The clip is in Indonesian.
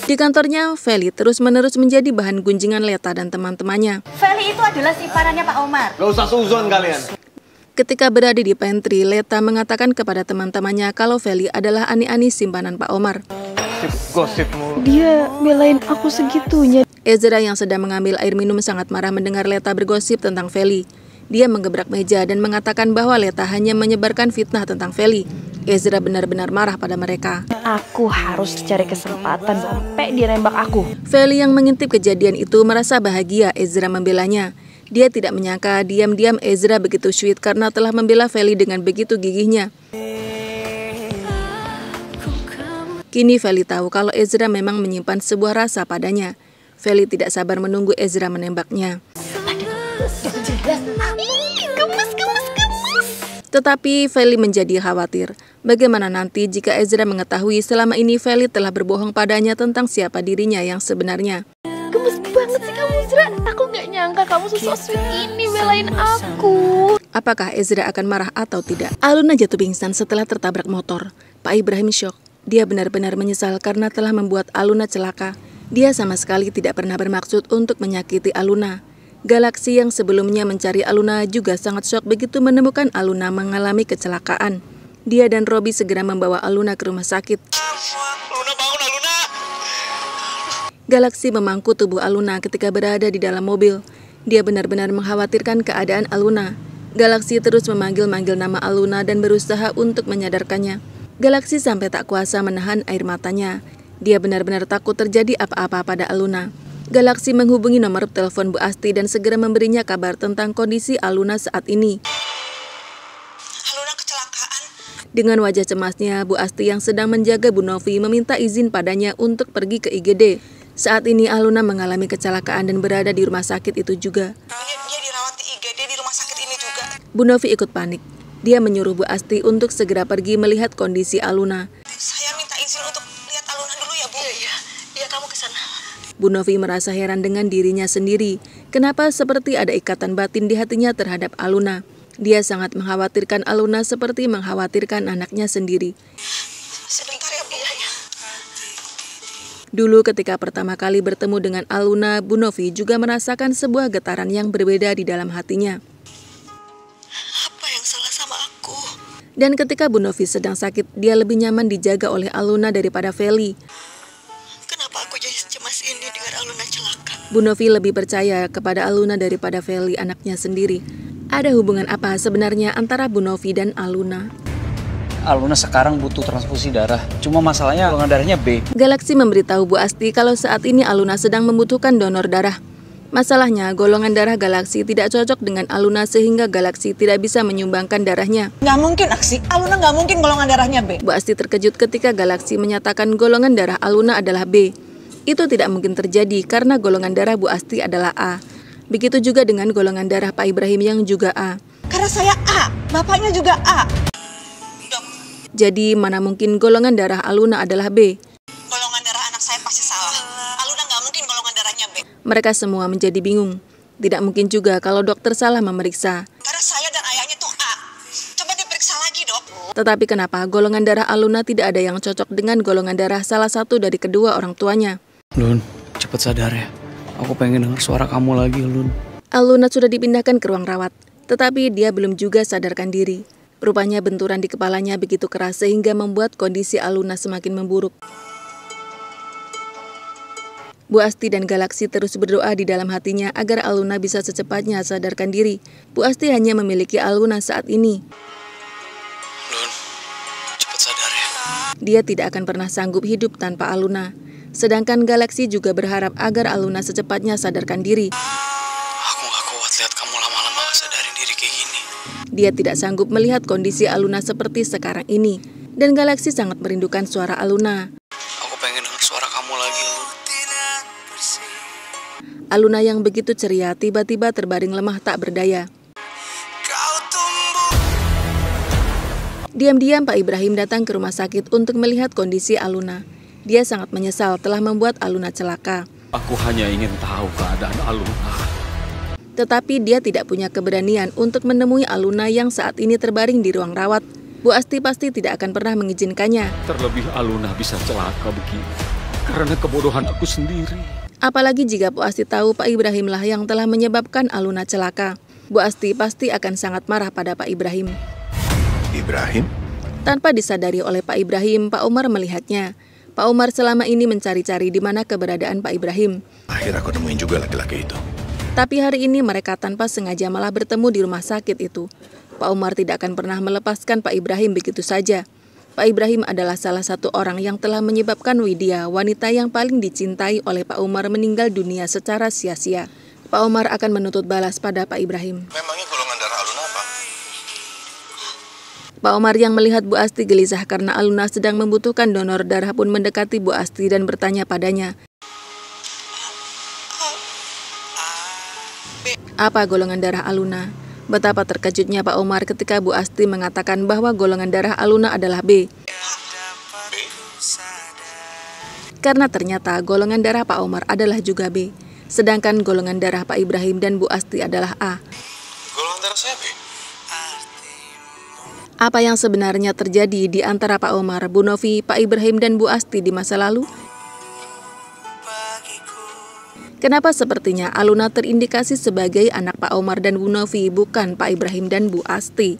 Di kantornya, Feli terus-menerus menjadi bahan gunjingan Leta dan teman-temannya. Feli itu adalah simparannya Pak Omar. Gak usah suzon kalian. Ketika berada di pantry, Leta mengatakan kepada teman-temannya kalau Feli adalah ani-ani simpanan Pak Omar. Gosip mulu. Dia belain aku segitunya. Ezra yang sedang mengambil air minum sangat marah mendengar Leta bergosip tentang Feli. Dia menggebrak meja dan mengatakan bahwa Leta hanya menyebarkan fitnah tentang Feli. Ezra benar-benar marah pada mereka. Aku harus cari kesempatan sampai dia nembak aku. Feli yang mengintip kejadian itu merasa bahagia Ezra membelanya. Dia tidak menyangka diam-diam Ezra begitu sweet karena telah membela Feli dengan begitu gigihnya. Kini Feli tahu kalau Ezra memang menyimpan sebuah rasa padanya. Feli tidak sabar menunggu Ezra menembaknya. Tetapi Feli menjadi khawatir. Bagaimana nanti jika Ezra mengetahui selama ini Feli telah berbohong padanya tentang siapa dirinya yang sebenarnya. Gemes banget sih kamu, Ezra. Aku gak nyangka kamu sesosweet ini belain aku. Apakah Ezra akan marah atau tidak? Aluna jatuh pingsan setelah tertabrak motor. Pak Ibrahim syok. Dia benar-benar menyesal karena telah membuat Aluna celaka. Dia sama sekali tidak pernah bermaksud untuk menyakiti Aluna. Galaksi yang sebelumnya mencari Aluna juga sangat syok begitu menemukan Aluna mengalami kecelakaan. Dia dan Robi segera membawa Aluna ke rumah sakit. Aluna bangun, Aluna! Galaksi memangku tubuh Aluna ketika berada di dalam mobil. Dia benar-benar mengkhawatirkan keadaan Aluna. Galaksi terus memanggil-manggil nama Aluna dan berusaha untuk menyadarkannya. Galaksi sampai tak kuasa menahan air matanya. Dia benar-benar takut terjadi apa-apa pada Aluna. Galaksi menghubungi nomor telepon Bu Asti dan segera memberinya kabar tentang kondisi Aluna saat ini. Aluna kecelakaan. Dengan wajah cemasnya, Bu Asti yang sedang menjaga Bu Novi meminta izin padanya untuk pergi ke IGD. Saat ini Aluna mengalami kecelakaan dan berada di rumah sakit itu juga. Dia dirawat di IGD di rumah sakit ini juga. Bu Novi ikut panik. Dia menyuruh Bu Asti untuk segera pergi melihat kondisi Aluna. Saya minta izin untuk lihat Aluna dulu ya, Bu. Iya, kamu ke sana. Bu Novi merasa heran dengan dirinya sendiri. Kenapa seperti ada ikatan batin di hatinya terhadap Aluna. Dia sangat mengkhawatirkan Aluna seperti mengkhawatirkan anaknya sendiri. Sebentar ya, Bu. Iya. Dulu ketika pertama kali bertemu dengan Aluna, Bu Novi juga merasakan sebuah getaran yang berbeda di dalam hatinya. Apa yang salah sama aku? Dan ketika Bu Novi sedang sakit, dia lebih nyaman dijaga oleh Aluna daripada Feli. Kenapa aku jadi secemas ini dengan Aluna celaka? Bu Novi lebih percaya kepada Aluna daripada Feli anaknya sendiri. Ada hubungan apa sebenarnya antara Bu Novi dan Aluna? Aluna sekarang butuh transfusi darah. Cuma masalahnya golongan darahnya B. Galaksi memberitahu Bu Asti kalau saat ini Aluna sedang membutuhkan donor darah. Masalahnya, golongan darah Galaksi tidak cocok dengan Aluna sehingga Galaksi tidak bisa menyumbangkan darahnya. Nggak mungkin aksi. Aluna nggak mungkin golongan darahnya B. Bu Asti terkejut ketika Galaksi menyatakan golongan darah Aluna adalah B. Itu tidak mungkin terjadi karena golongan darah Bu Asti adalah A. Begitu juga dengan golongan darah Pak Ibrahim yang juga A. Karena saya A, bapaknya juga A. Dok, Jadi mana mungkin golongan darah Aluna adalah B? golongan darah anak saya pasti salah. Aluna nggak mungkin golongan darahnya B. Mereka semua menjadi bingung. Tidak mungkin juga kalau dokter salah memeriksa. Karena saya dan ayahnya tuh A. Coba diperiksa lagi, Dok. Tetapi kenapa golongan darah Aluna tidak ada yang cocok dengan golongan darah salah satu dari kedua orang tuanya? Lun, cepet sadar ya. Aku pengen dengar suara kamu lagi, Lun. Aluna sudah dipindahkan ke ruang rawat, tetapi dia belum juga sadarkan diri. Rupanya benturan di kepalanya begitu keras sehingga membuat kondisi Aluna semakin memburuk. Bu Asti dan Galaksi terus berdoa di dalam hatinya agar Aluna bisa secepatnya sadarkan diri. Bu Asti hanya memiliki Aluna saat ini. Lun, cepet sadar ya. Dia tidak akan pernah sanggup hidup tanpa Aluna. Sedangkan Galaksi juga berharap agar Aluna secepatnya sadarkan diri. Aku gak kuat lihat kamu lama-lama gak sadarin diri kayak gini. Dia tidak sanggup melihat kondisi Aluna seperti sekarang ini. Dan Galaksi sangat merindukan suara Aluna. Aku pengen dengar suara kamu lagi, Lun. Aluna yang begitu ceria tiba-tiba terbaring lemah tak berdaya. Diam-diam Pak Ibrahim datang ke rumah sakit untuk melihat kondisi Aluna. Dia sangat menyesal telah membuat Aluna celaka. Aku hanya ingin tahu keadaan Aluna. Tetapi dia tidak punya keberanian untuk menemui Aluna yang saat ini terbaring di ruang rawat. Bu Asti pasti tidak akan pernah mengizinkannya. Terlebih Aluna bisa celaka begini. karena kebodohan aku sendiri. Apalagi jika Bu Asti tahu Pak Ibrahim lah yang telah menyebabkan Aluna celaka. Bu Asti pasti akan sangat marah pada Pak Ibrahim. Ibrahim? Tanpa disadari oleh Pak Ibrahim, Pak Umar melihatnya. Pak Umar selama ini mencari-cari di mana keberadaan Pak Ibrahim. Akhirnya aku nemuin juga laki-laki itu. Tapi hari ini mereka tanpa sengaja malah bertemu di rumah sakit itu. Pak Umar tidak akan pernah melepaskan Pak Ibrahim begitu saja. Pak Ibrahim adalah salah satu orang yang telah menyebabkan Widya, wanita yang paling dicintai oleh Pak Umar, meninggal dunia secara sia-sia. Pak Umar akan menuntut balas pada Pak Ibrahim. Memangnya golongan darah Aluna apa? Pak Umar yang melihat Bu Asti gelisah karena Aluna sedang membutuhkan donor darah pun mendekati Bu Asti dan bertanya padanya. Apa golongan darah Aluna? Betapa terkejutnya Pak Umar ketika Bu Asti mengatakan bahwa golongan darah Aluna adalah B. Karena ternyata golongan darah Pak Umar adalah juga B. Sedangkan golongan darah Pak Ibrahim dan Bu Asti adalah A. Golongan darah saya B? Apa yang sebenarnya terjadi di antara Pak Umar, Bu Novi, Pak Ibrahim, dan Bu Asti di masa lalu? Kenapa sepertinya Aluna terindikasi sebagai anak Pak Umar dan Bu Novi, bukan Pak Ibrahim dan Bu Asti?